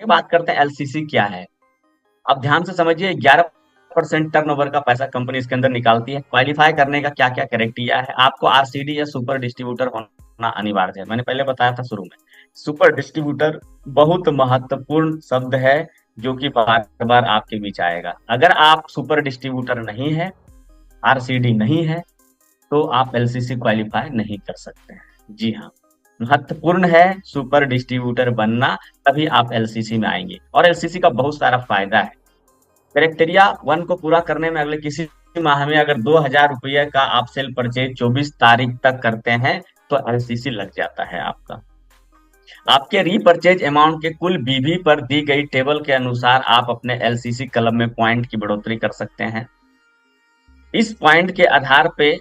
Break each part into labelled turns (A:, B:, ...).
A: ये बात करते हैं एलसीसी क्या है। अब ध्यान से समझिए, 11% टर्नओवर का पैसा कंपनी इसके अंदर निकालती है। क्वालिफाई करने का क्या क्या क्राइटेरिया है, आपको आरसीडी या सुपर डिस्ट्रीब्यूटर होना अनिवार्य है। मैंने पहले बताया था शुरू में, सुपर डिस्ट्रीब्यूटर बहुत महत्वपूर्ण शब्द है जो कि बार बार आपके बीच आएगा। अगर आप सुपर डिस्ट्रीब्यूटर नहीं है, आरसीडी नहीं है, तो आप एलसीसी क्वालिफाई नहीं कर सकते हैं। जी हाँ, महत्वपूर्ण है सुपर डिस्ट्रीब्यूटर बनना, तभी आप एलसीसी में आएंगे। और एलसीसी का बहुत सारा फायदा है। क्राइटेरिया वन को पूरा करने में अगले किसी माह में अगर 2000 रुपये का आप सेल परचेज 24 तारीख तक करते हैं तो एलसीसी लग जाता है आपका। आपके रीपरचेज अमाउंट के कुल बीबी पर दी गई टेबल के अनुसार आप अपने एलसीसी क्लब में पॉइंट की बढ़ोतरी कर सकते हैं। इस पॉइंट के आधार पे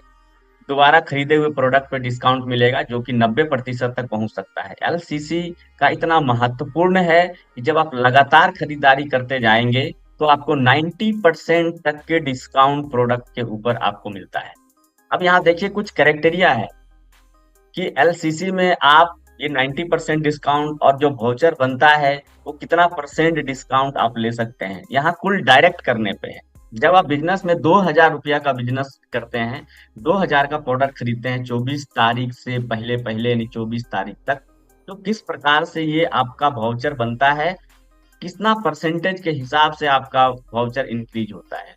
A: दोबारा खरीदे हुए प्रोडक्ट पे डिस्काउंट मिलेगा जो कि 90% तक पहुंच सकता है। एलसीसी का इतना महत्वपूर्ण है कि जब आप लगातार खरीदारी करते जाएंगे तो आपको 90% तक के डिस्काउंट प्रोडक्ट के ऊपर आपको मिलता है। अब यहाँ देखिए कुछ क्राइटेरिया है कि एलसीसी में आप ये 90% डिस्काउंट और जो वाउचर बनता है वो कितना परसेंट डिस्काउंट आप ले सकते हैं, यहाँ कुल डायरेक्ट करने पे है। जब आप बिजनेस में 2000 रुपया का बिजनेस करते हैं, 2000 का प्रोडक्ट खरीदते हैं 24 तारीख से पहले पहले यानी 24 तारीख तक, तो किस प्रकार से ये आपका वाउचर बनता है, कितना परसेंटेज के हिसाब से आपका वाउचर इंक्रीज होता है।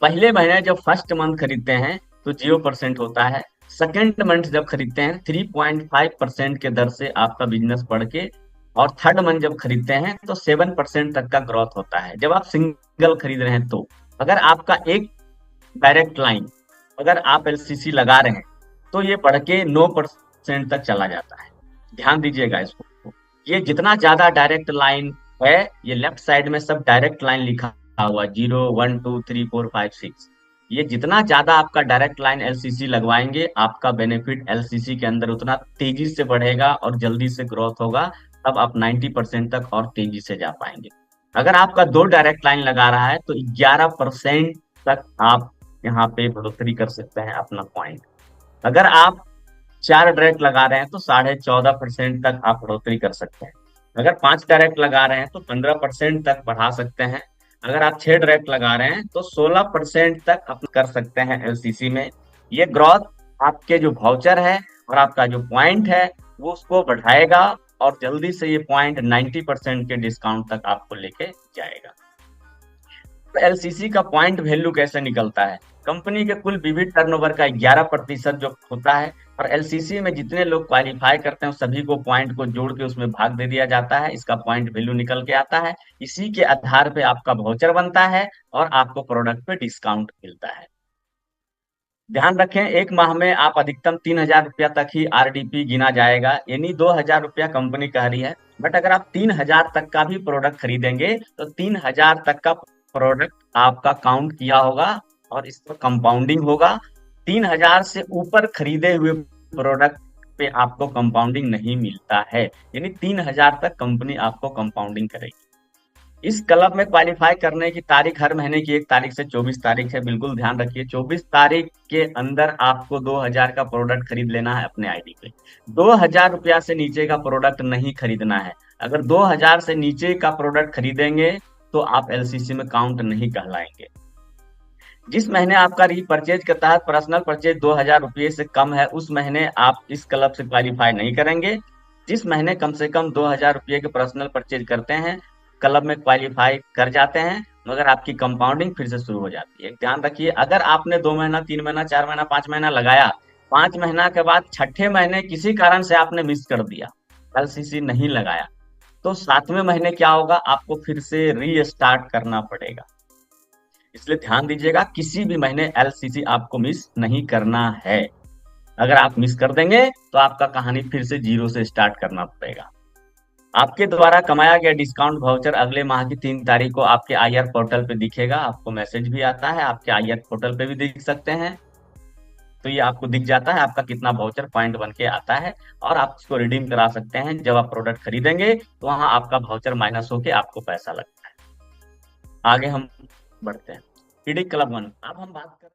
A: पहले महीने जब फर्स्ट मंथ खरीदते हैं तो 0% होता है। सेकेंड मंथ जब खरीदते हैं 3.5% के दर से आपका बिजनेस बढ़ के, और थर्ड मंथ जब खरीदते हैं तो 7% तक का ग्रोथ होता है। जब आप सिंगल खरीद रहे हैं तो अगर आपका एक डायरेक्ट लाइन, अगर आप एलसीसी लगा रहे हैं तो ये बढ़ के 9% तक चला जाता है। ध्यान दीजिएगा इसको, ये जितना ज्यादा डायरेक्ट लाइन है, ये लेफ्ट साइड में सब डायरेक्ट लाइन लिखा हुआ 0 1 2 3 4 5 6, ये जितना ज्यादा आपका डायरेक्ट लाइन एलसीसी लगवाएंगे आपका बेनिफिट एलसीसी के अंदर उतना तेजी से बढ़ेगा और जल्दी से ग्रोथ होगा। तब आप 90% तक और तेजी से जा पाएंगे। अगर आपका दो डायरेक्ट लाइन लगा रहा है तो 11% तक आप यहाँ पे बढ़ोतरी कर सकते हैं अपना पॉइंट। अगर आप 4 डायरेक्ट लगा रहे हैं तो 14.5% तक आप बढ़ोतरी कर सकते हैं। अगर 5 डायरेक्ट लगा रहे हैं तो 15% तक बढ़ा सकते हैं। अगर आप 6 डायरेक्ट लगा रहे हैं तो 16% तक आप कर सकते हैं एलसीसी में। ये ग्रोथ आपके जो वाउचर है और आपका जो पॉइंट है वो उसको बढ़ाएगा और जल्दी से ये पॉइंट 90% के डिस्काउंट तक आपको लेके जाएगा। तो एलसीसी का पॉइंट वैल्यू कैसे निकलता है, कंपनी के कुल विविध टर्नओवर का 11% जो होता है, और एलसीसी में जितने लोग क्वालिफाई करते हैं सभी को पॉइंट को जोड़ के उसमें भाग दे दिया जाता है। इसका पॉइंट वैल्यू निकल के आता है। इसी के आधार पे आपका वाउचर बनता है और आपको प्रोडक्ट पे डिस्काउंट मिलता है। ध्यान रखें, एक माह में आप अधिकतम 3000 रुपया तक ही आरडीपी गिना जाएगा, यानी 2000 रुपया कंपनी कह रही है। बट अगर आप 3000 तक का भी प्रोडक्ट खरीदेंगे तो 3000 तक का प्रोडक्ट आपका काउंट किया होगा और इस पर कंपाउंडिंग होगा। 3000 से ऊपर खरीदे हुए प्रोडक्ट पे आपको कंपाउंडिंग नहीं मिलता है, यानी 3000 तक कंपनी आपको कंपाउंडिंग करेगी। इस क्लब में क्वालिफाई करने की तारीख हर महीने की 1 तारीख से 24 तारीख है। बिल्कुल ध्यान रखिए, 24 तारीख के अंदर आपको 2000 का प्रोडक्ट खरीद लेना है अपने आईडी पे। 2000 रुपया से नीचे का प्रोडक्ट नहीं खरीदना है। अगर 2000 से नीचे का प्रोडक्ट खरीदेंगे तो आप एलसीसी में काउंट नहीं कहलाएंगे। जिस महीने आपका रीपरचेज के तहत पर्सनल परचेज 2000 रुपये से कम है उस महीने आप इस क्लब से क्वालिफाई नहीं करेंगे। जिस महीने कम से कम 2000 रुपये के पर्सनल परचेज करते हैं क्लब में क्वालिफाई कर जाते हैं, मगर आपकी कंपाउंडिंग फिर से शुरू हो जाती है। ध्यान रखिए, अगर आपने 2 महीना 3 महीना 4 महीना 5 महीना लगाया, 5 महीना के बाद छठे महीने किसी कारण से आपने मिस कर दिया, एलसीसी नहीं लगाया, तो 7वें महीने क्या होगा, आपको फिर से री करना पड़ेगा। इसलिए ध्यान दीजिएगा, किसी भी महीने एलसीसी आपको मिस नहीं करना है। अगर आप मिस कर देंगे तो आपका कहानी फिर से 0 से स्टार्ट करना पड़ेगा। आपके द्वारा कमाया गया डिस्काउंट वाउचर अगले माह की 3 तारीख को आपके आईआर पोर्टल पे दिखेगा। आपको मैसेज भी आता है, आपके आईआर पोर्टल पे भी देख सकते हैं। तो ये आपको दिख जाता है आपका कितना वाउचर पॉइंट बन के आता है, और आप उसको रिडीम करा सकते हैं। जब आप प्रोडक्ट खरीदेंगे तो वहां आपका वाउचर माइनस होके आपको पैसा लगता है। आगे हम बढ़ते हैं। ईडी क्लब 1, अब हम बात कर